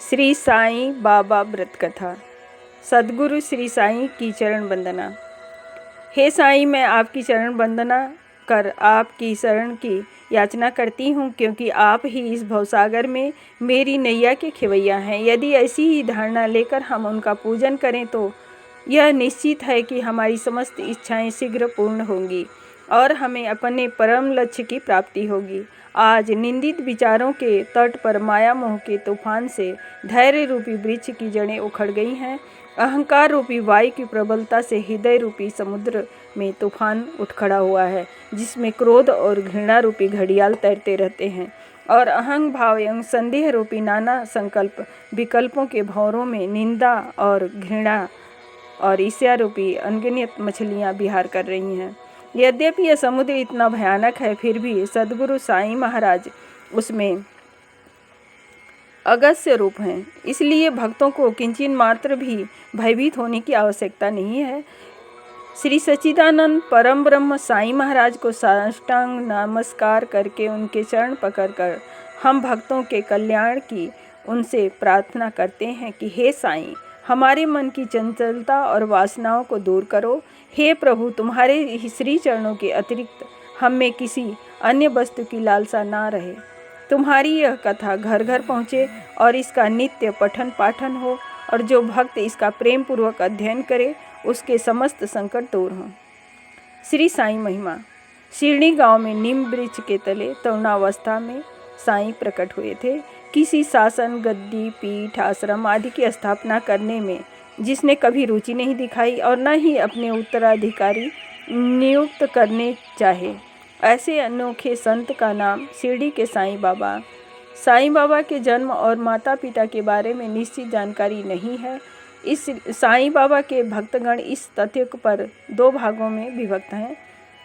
श्री साईं बाबा व्रत कथा। सद्गुरु श्री साईं की चरण वंदना। हे साईं, मैं आपकी चरण वंदना कर आपकी शरण की याचना करती हूँ, क्योंकि आप ही इस भवसागर में मेरी नैया के खेवैया हैं। यदि ऐसी ही धारणा लेकर हम उनका पूजन करें तो यह निश्चित है कि हमारी समस्त इच्छाएं शीघ्र पूर्ण होंगी और हमें अपने परम लक्ष्य की प्राप्ति होगी। आज निंदित विचारों के तट पर माया मोह के तूफान से धैर्य रूपी वृक्ष की जड़ें उखड़ गई हैं। अहंकार रूपी वायु की प्रबलता से हृदय रूपी समुद्र में तूफान उठ खड़ा हुआ है, जिसमें क्रोध और घृणा रूपी घड़ियाल तैरते रहते हैं और अहंग भाव एवं संदेह रूपी नाना संकल्प विकल्पों के भंवरों में निंदा और घृणा और ईर्ष्या रूपी अनगिनत मछलियां विहार कर रही हैं। यद्यपि यह समुद्र इतना भयानक है, फिर भी सद्गुरु साईं महाराज उसमें अगस्त्य रूप हैं। इसलिए भक्तों को किंचित मात्र भी भयभीत होने की आवश्यकता नहीं है। श्री सच्चिदानंद परम ब्रह्म साईं महाराज को साष्टांग नमस्कार करके उनके चरण पकड़कर हम भक्तों के कल्याण की उनसे प्रार्थना करते हैं कि हे साईं, हमारे मन की चंचलता और वासनाओं को दूर करो। हे प्रभु, तुम्हारे श्री चरणों के अतिरिक्त हम में किसी अन्य वस्तु की लालसा ना रहे। तुम्हारी यह कथा घर घर पहुँचे और इसका नित्य पठन पाठन हो, और जो भक्त इसका प्रेम पूर्वक अध्ययन करे उसके समस्त संकट दूर हों। श्री साईं महिमा। शिरडी गांव में नीम वृक्ष के तले तरुणावस्था में साईं प्रकट हुए थे। किसी शासन, गद्दी, पीठ, आश्रम आदि की स्थापना करने में जिसने कभी रुचि नहीं दिखाई और न ही अपने उत्तराधिकारी नियुक्त करने चाहे, ऐसे अनोखे संत का नाम शिरडी के साईं बाबा। साईं बाबा के जन्म और माता पिता के बारे में निश्चित जानकारी नहीं है। इस साईं बाबा के भक्तगण इस तथ्य पर दो भागों में विभक्त हैं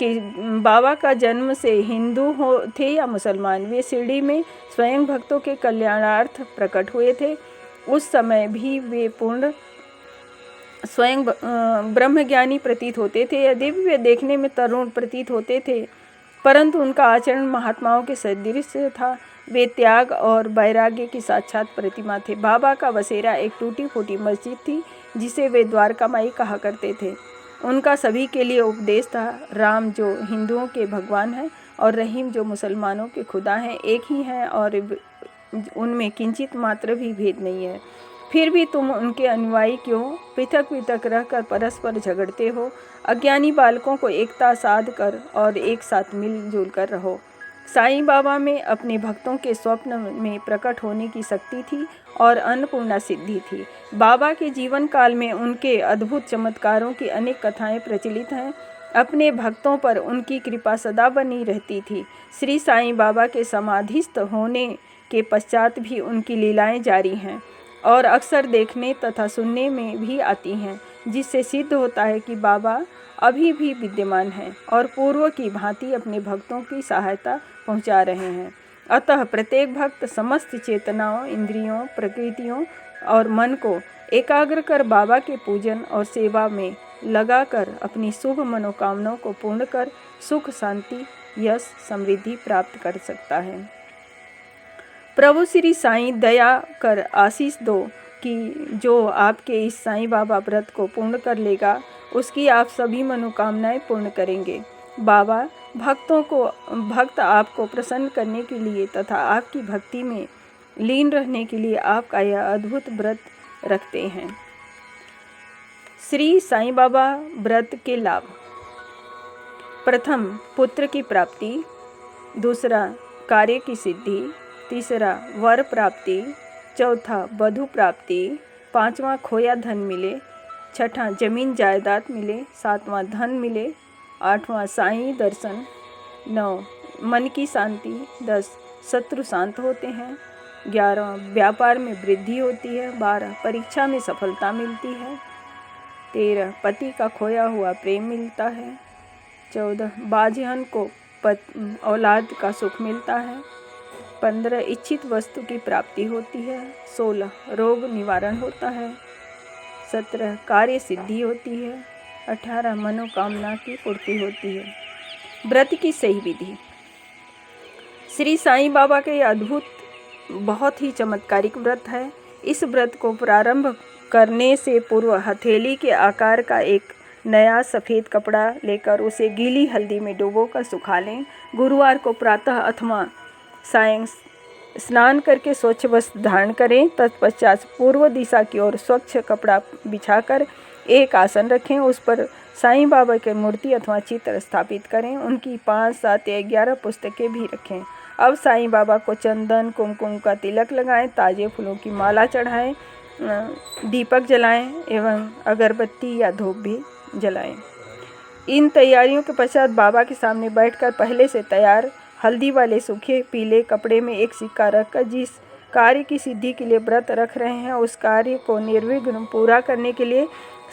कि बाबा का जन्म से हिंदू हो थे या मुसलमान। वे शिरडी में स्वयं भक्तों के कल्याणार्थ प्रकट हुए थे। उस समय भी वे पूर्ण स्वयं ब्रह्मज्ञानी प्रतीत होते थे। यद्यपि वे देखने में तरुण प्रतीत होते थे, परंतु उनका आचरण महात्माओं के सदृश था। वे त्याग और वैराग्य की साक्षात प्रतिमा थे। बाबा का बसेरा एक टूटी फूटी मस्जिद थी, जिसे वे द्वारका माई कहा करते थे। उनका सभी के लिए उपदेश था, राम जो हिंदुओं के भगवान हैं और रहीम जो मुसलमानों के खुदा हैं, एक ही हैं और उनमें किंचित मात्र भी भेद नहीं है। फिर भी तुम उनके अनुयायी क्यों पृथक पृथक रहकर परस्पर झगड़ते हो? अज्ञानी बालकों को एकता साध कर और एक साथ मिलजुल कर रहो। साईं बाबा में अपने भक्तों के स्वप्न में प्रकट होने की शक्ति थी और अन्नपूर्णा सिद्धि थी। बाबा के जीवन काल में उनके अद्भुत चमत्कारों की अनेक कथाएं प्रचलित हैं। अपने भक्तों पर उनकी कृपा सदा बनी रहती थी। श्री साईं बाबा के समाधिस्थ होने के पश्चात भी उनकी लीलाएं जारी हैं और अक्सर देखने तथा सुनने में भी आती हैं, जिससे सिद्ध होता है कि बाबा अभी भी विद्यमान हैं और पूर्व की भांति अपने भक्तों की सहायता पहुंचा रहे हैं। अतः प्रत्येक भक्त समस्त चेतनाओं, इंद्रियों, प्रकृतियों और मन को एकाग्र कर बाबा के पूजन और सेवा में लगाकर अपनी शुभ मनोकामनाओं को पूर्ण कर सुख, शांति, यश, समृद्धि प्राप्त कर सकता है। प्रभु श्री साईं दया कर आशीष दो कि जो आपके इस साईं बाबा व्रत को पूर्ण कर लेगा, उसकी आप सभी मनोकामनाएं पूर्ण करेंगे। बाबा भक्त आपको प्रसन्न करने के लिए तथा आपकी भक्ति में लीन रहने के लिए आपका यह अद्भुत व्रत रखते हैं। श्री साईं बाबा व्रत के लाभ। प्रथम, पुत्र की प्राप्ति। दूसरा, कार्य की सिद्धि। तीसरा, वर प्राप्ति। चौथा, वधु प्राप्ति। पांचवा, खोया धन मिले। छठा, जमीन जायदाद मिले। सातवां, धन मिले। आठवां, साईं दर्शन। 9, मन की शांति। 10, शत्रु शांत होते हैं। 11, व्यापार में वृद्धि होती है। 12, परीक्षा में सफलता मिलती है। 13, पति का खोया हुआ प्रेम मिलता है। 14, बाझहन को औलाद का सुख मिलता है। 15, इच्छित वस्तु की प्राप्ति होती है। 16, रोग निवारण होता है। 17, कार्य सिद्धि होती है। 18, मनोकामना की पूर्ति होती है। व्रत की सही विधि। श्री साईं बाबा के अद्भुत बहुत ही चमत्कारिक व्रत है। इस व्रत को प्रारंभ करने से पूर्व हथेली के आकार का एक नया सफ़ेद कपड़ा लेकर उसे गीली हल्दी में डुबोकर सुखा लें। गुरुवार को प्रातः अथवा सायं स्नान करके स्वच्छ वस्त्र धारण करें। तत्पश्चात पूर्व दिशा की ओर स्वच्छ कपड़ा बिछाकर एक आसन रखें। उस पर साईं बाबा की मूर्ति अथवा चित्र स्थापित करें। उनकी 5, 7 या 11 पुस्तकें भी रखें। अब साईं बाबा को चंदन कुमकुम का तिलक लगाएं, ताजे फूलों की माला चढ़ाएं, दीपक जलाएं एवं अगरबत्ती या धूप भी जलाएं। इन तैयारियों के पश्चात बाबा के सामने बैठकर पहले से तैयार हल्दी वाले सूखे पीले कपड़े में एक सिक्का रखकर जिस कार्य की सिद्धि के लिए व्रत रख रहे हैं उस कार्य को निर्विघ्न पूरा करने के लिए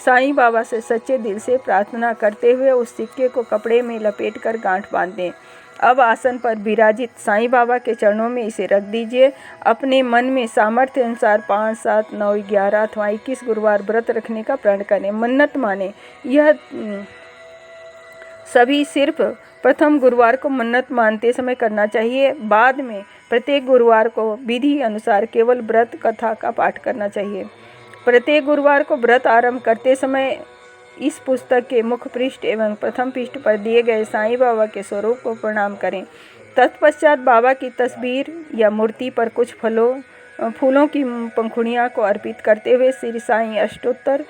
साईं बाबा से सच्चे दिल से प्रार्थना करते हुए उस सिक्के को कपड़े में लपेटकर गांठ बांध दें। अब आसन पर विराजित साईं बाबा के चरणों में इसे रख दीजिए। अपने मन में सामर्थ्य अनुसार 5, 7, 9, 11 अथवा 21 गुरुवार व्रत रखने का प्रण करें, मन्नत माने। यह सभी सिर्फ प्रथम गुरुवार को मन्नत मानते समय करना चाहिए। बाद में प्रत्येक गुरुवार को विधि अनुसार केवल व्रत कथा का पाठ करना चाहिए। प्रत्येक गुरुवार को व्रत आरंभ करते समय इस पुस्तक के मुख्य पृष्ठ एवं प्रथम पृष्ठ पर दिए गए साईं बाबा के स्वरूप को प्रणाम करें। तत्पश्चात बाबा की तस्वीर या मूर्ति पर कुछ फूलों की पंखुड़ियाँ को अर्पित करते हुए श्री साईं अष्टोत्तर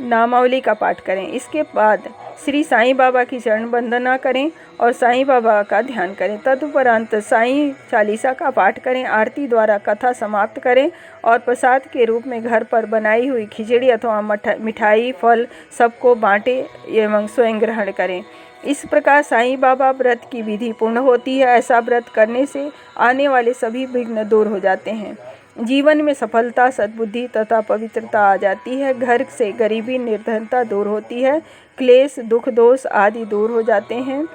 नामावली का पाठ करें। इसके बाद श्री साईं बाबा की चरण वंदना करें और साईं बाबा का ध्यान करें। तदुपरांत साईं चालीसा का पाठ करें, आरती द्वारा कथा समाप्त करें और प्रसाद के रूप में घर पर बनाई हुई खिचड़ी अथवा मिठाई फल सबको बांटें एवं स्वयं ग्रहण करें। इस प्रकार साईं बाबा व्रत की विधि पूर्ण होती है। ऐसा व्रत करने से आने वाले सभी विघ्न दूर हो जाते हैं। जीवन में सफलता, सद्बुद्धि तथा पवित्रता आ जाती है। घर से गरीबी, निर्धनता दूर होती है। क्लेश, दुख, दोष आदि दूर हो जाते हैं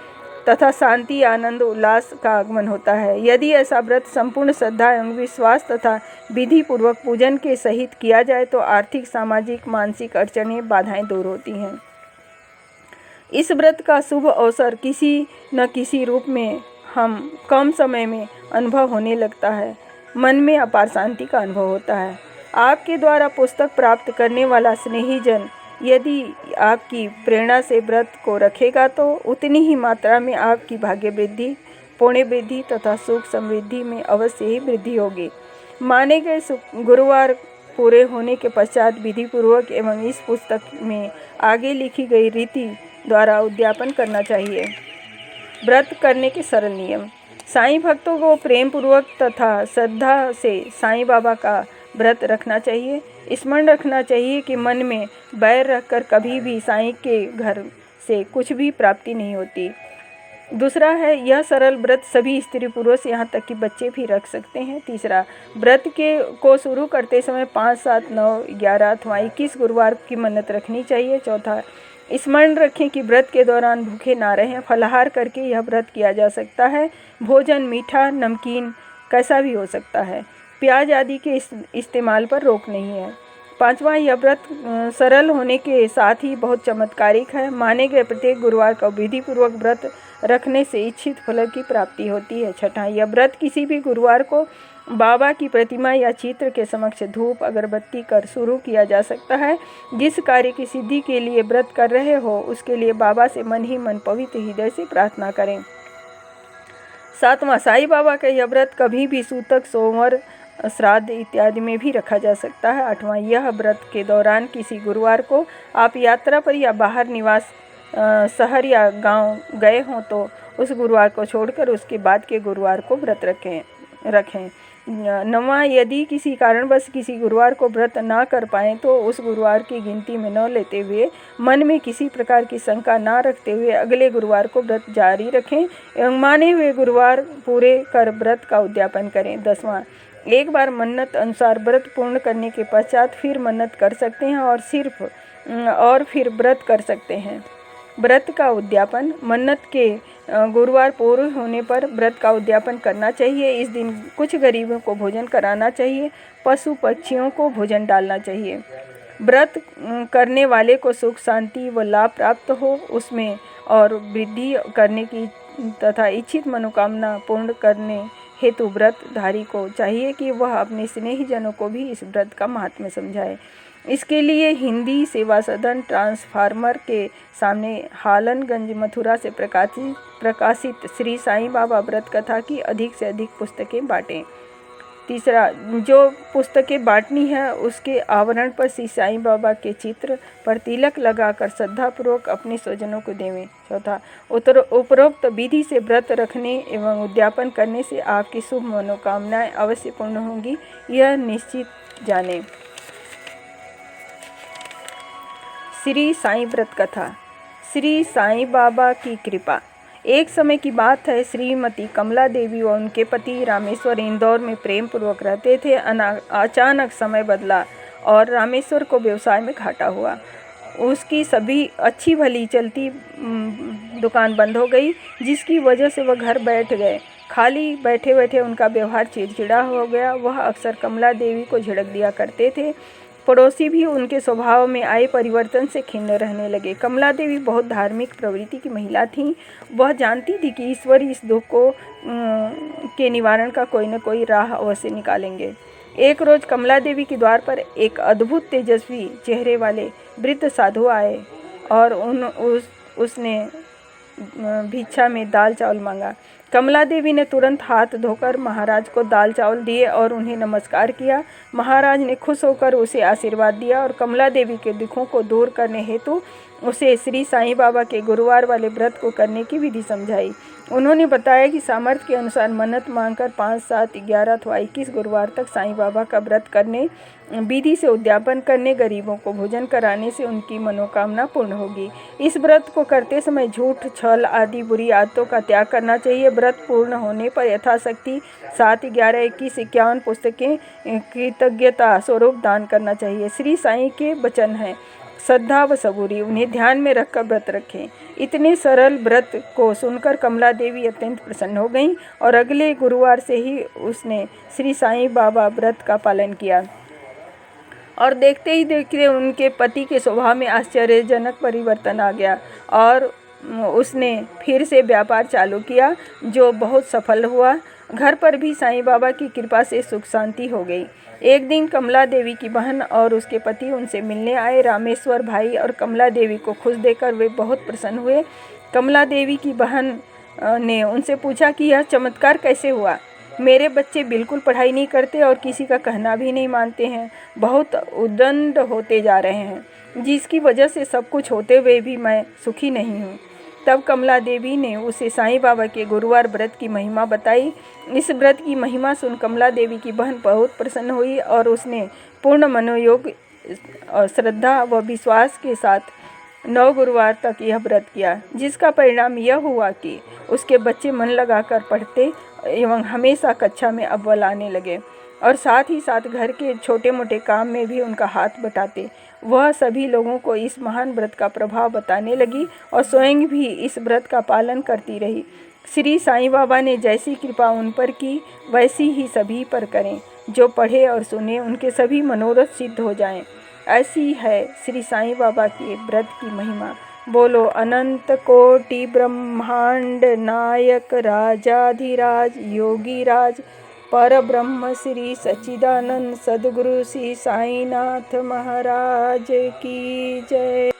तथा शांति, आनंद, उल्लास का आगमन होता है। यदि ऐसा व्रत संपूर्ण श्रद्धा एवं विश्वास तथा विधि पूर्वक पूजन के सहित किया जाए तो आर्थिक, सामाजिक, मानसिक अड़चनें, बाधाएं दूर होती हैं। इस व्रत का शुभ अवसर किसी न किसी रूप में हम कम समय में अनुभव होने लगता है। मन में अपार शांति का अनुभव होता है। आपके द्वारा पुस्तक प्राप्त करने वाला स्नेहीजन यदि आपकी प्रेरणा से व्रत को रखेगा तो उतनी ही मात्रा में आपकी भाग्य वृद्धि, पुण्य वृद्धि तथा सुख समृद्धि में अवश्य ही वृद्धि होगी। माने गए गुरुवार पूरे होने के पश्चात विधि पूर्वक एवं इस पुस्तक में आगे लिखी गई रीति द्वारा उद्यापन करना चाहिए। व्रत करने के सरल नियम। साईं भक्तों को प्रेम पूर्वक तथा श्रद्धा से साईं बाबा का व्रत रखना चाहिए। स्मरण रखना चाहिए कि मन में बैर रखकर कभी भी साईं के घर से कुछ भी प्राप्ति नहीं होती। दूसरा है, यह सरल व्रत सभी स्त्री पुरुष यहाँ तक कि बच्चे भी रख सकते हैं। तीसरा, व्रत को शुरू करते समय 5, 7, 9, 11 अथवा 21 गुरुवार की मन्नत रखनी चाहिए। चौथा, स्मरण रखें कि व्रत के दौरान भूखे ना रहें। फलाहार करके यह व्रत किया जा सकता है। भोजन मीठा, नमकीन कैसा भी हो सकता है। प्याज आदि के इस्तेमाल पर रोक नहीं है। पांचवा, यह व्रत सरल होने के साथ ही बहुत चमत्कारिक है। माने गए प्रत्येक गुरुवार का विधि पूर्वक व्रत रखने से इच्छित फल की प्राप्ति होती है। छठा, यह व्रत किसी भी गुरुवार को बाबा की प्रतिमा या चित्र के समक्ष धूप अगरबत्ती कर शुरू किया जा सकता है। जिस कार्य की सिद्धि के लिए व्रत कर रहे हो उसके लिए बाबा से मन ही मन पवित्र हृदय से प्रार्थना करें। सातवां, साईं बाबा का यह व्रत कभी भी सूतक, सोमवार, श्राद्ध इत्यादि में भी रखा जा सकता है। आठवां, यह व्रत के दौरान किसी गुरुवार को आप यात्रा पर या बाहर निवास शहर या गांव गए हों तो उस गुरुवार को छोड़कर उसके बाद के गुरुवार को व्रत रखें। नौवां, यदि किसी कारणवश किसी गुरुवार को व्रत ना कर पाएँ तो उस गुरुवार की गिनती में न लेते हुए, मन में किसी प्रकार की शंका ना रखते हुए अगले गुरुवार को व्रत जारी रखें एवं माने हुए गुरुवार पूरे कर व्रत का उद्यापन करें। 10वां, एक बार मन्नत अनुसार व्रत पूर्ण करने के पश्चात फिर मन्नत कर सकते हैं और फिर व्रत कर सकते हैं। व्रत का उद्यापन। मन्नत के गुरुवार पूर्ण होने पर व्रत का उद्यापन करना चाहिए। इस दिन कुछ गरीबों को भोजन कराना चाहिए। पशु पक्षियों को भोजन डालना चाहिए। व्रत करने वाले को सुख, शांति व लाभ प्राप्त हो उसमें और वृद्धि करने की तथा इच्छित मनोकामना पूर्ण करने हेतु व्रतधारी को चाहिए कि वह अपने स्नेहीजनों को भी इस व्रत का महात्म्य समझाए। इसके लिए हिंदी सेवा सदन ट्रांसफार्मर के सामने हालनगंज मथुरा से प्रकाशित श्री साईं बाबा व्रत कथा की अधिक से अधिक पुस्तकें बांटें। तीसरा, जो पुस्तकें बांटनी है उसके आवरण पर श्री साईं बाबा के चित्र पर तिलक लगाकर श्रद्धापूर्वक अपने स्वजनों को देवें। चौथा, उपरोक्त विधि से व्रत रखने एवं उद्यापन करने से आपकी शुभ मनोकामनाएं अवश्य पूर्ण होंगी, यह निश्चित जानें। श्री साईं व्रत कथा। श्री साईं बाबा की कृपा। एक समय की बात है, श्रीमती कमला देवी व उनके पति रामेश्वर इंदौर में प्रेम पूर्वक रहते थे। अचानक समय बदला और रामेश्वर को व्यवसाय में घाटा हुआ। उसकी सभी अच्छी भली चलती दुकान बंद हो गई, जिसकी वजह से वह घर बैठ गए। खाली बैठे बैठे उनका व्यवहार चिड़चिड़ा हो गया। वह अक्सर कमला देवी को झिड़क दिया करते थे। पड़ोसी भी उनके स्वभाव में आए परिवर्तन से खिन्न रहने लगे। कमला देवी बहुत धार्मिक प्रवृत्ति की महिला थीं। वह जानती थी कि ईश्वर इस दुख के निवारण का कोई न कोई राह अवश्य निकालेंगे। एक रोज कमला देवी के द्वार पर एक अद्भुत तेजस्वी चेहरे वाले वृद्ध साधु आए और उसने भिक्षा में दाल चावल मांगा। कमला देवी ने तुरंत हाथ धोकर महाराज को दाल चावल दिए और उन्हें नमस्कार किया। महाराज ने खुश होकर उसे आशीर्वाद दिया और कमला देवी के दुखों को दूर करने हेतु उसे श्री साईं बाबा के गुरुवार वाले व्रत को करने की विधि समझाई। उन्होंने बताया कि सामर्थ्य के अनुसार मन्नत मांगकर 5, 7, 11 अथवा 21 गुरुवार तक साईं बाबा का व्रत करने, विधि से उद्यापन करने, गरीबों को भोजन कराने से उनकी मनोकामना पूर्ण होगी। इस व्रत को करते समय झूठ, छल आदि बुरी आदतों का त्याग करना चाहिए। व्रत पूर्ण होने पर यथाशक्ति 7, 11, 21, 51 पुस्तकें कृतज्ञता स्वरूप दान करना चाहिए। श्री साईं के वचन हैं, श्रद्धा व सबूरी, उन्हें ध्यान में रखकर व्रत रखें। इतने सरल व्रत को सुनकर कमला देवी अत्यंत प्रसन्न हो गईं और अगले गुरुवार से ही उसने श्री साईं बाबा व्रत का पालन किया और देखते ही देखते उनके पति के स्वभाव में आश्चर्यजनक परिवर्तन आ गया और उसने फिर से व्यापार चालू किया, जो बहुत सफल हुआ। घर पर भी साईं बाबा की कृपा से सुख शांति हो गई। एक दिन कमला देवी की बहन और उसके पति उनसे मिलने आए। रामेश्वर भाई और कमला देवी को खुश देखकर वे बहुत प्रसन्न हुए। कमला देवी की बहन ने उनसे पूछा कि यह चमत्कार कैसे हुआ? मेरे बच्चे बिल्कुल पढ़ाई नहीं करते और किसी का कहना भी नहीं मानते हैं, बहुत उद्दंड होते जा रहे हैं, जिसकी वजह से सब कुछ होते हुए भी मैं सुखी नहीं हूँ। तब कमला देवी ने उसे साईं बाबा के गुरुवार व्रत की महिमा बताई। इस व्रत की महिमा सुन कमला देवी की बहन बहुत प्रसन्न हुई और उसने पूर्ण मनोयोग, श्रद्धा व विश्वास के साथ 9 गुरुवार तक यह व्रत किया, जिसका परिणाम यह हुआ कि उसके बच्चे मन लगाकर पढ़ते एवं हमेशा कक्षा में अव्वल आने लगे और साथ ही साथ घर के छोटे मोटे काम में भी उनका हाथ बटाते। वह सभी लोगों को इस महान व्रत का प्रभाव बताने लगी और स्वयं भी इस व्रत का पालन करती रही। श्री साईं बाबा ने जैसी कृपा उन पर की, वैसी ही सभी पर करें। जो पढ़े और सुने उनके सभी मनोरथ सिद्ध हो जाएं। ऐसी है श्री साईं बाबा के व्रत की महिमा। बोलो अनंत कोटि ब्रह्मांड नायक राजाधिराज योगीराज परब्रह्म श्री सच्चिदानंद सद्गुरु श्री साईनाथ महाराज की जय।